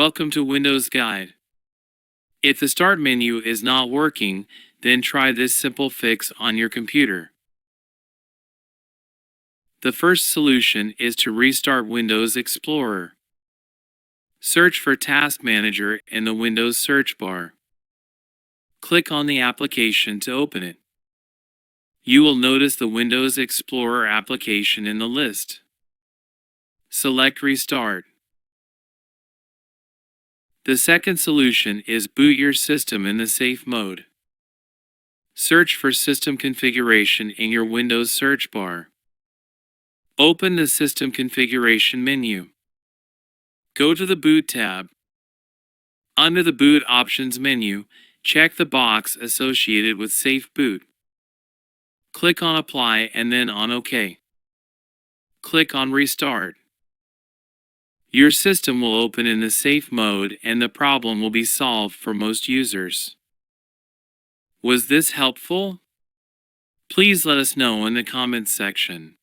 Welcome to Windows Guide. If the Start menu is not working, then try this simple fix on your computer. The first solution is to restart Windows Explorer. Search for Task Manager in the Windows search bar. Click on the application to open it. You will notice the Windows Explorer application in the list. Select Restart. The second solution is boot your system in the safe mode. Search for System Configuration in your Windows search bar. Open the System Configuration menu. Go to the Boot tab. Under the Boot Options menu, check the box associated with Safe Boot. Click on Apply and then on OK. Click on Restart. Your system will open in the safe mode and the problem will be solved for most users. Was this helpful? Please let us know in the comments section.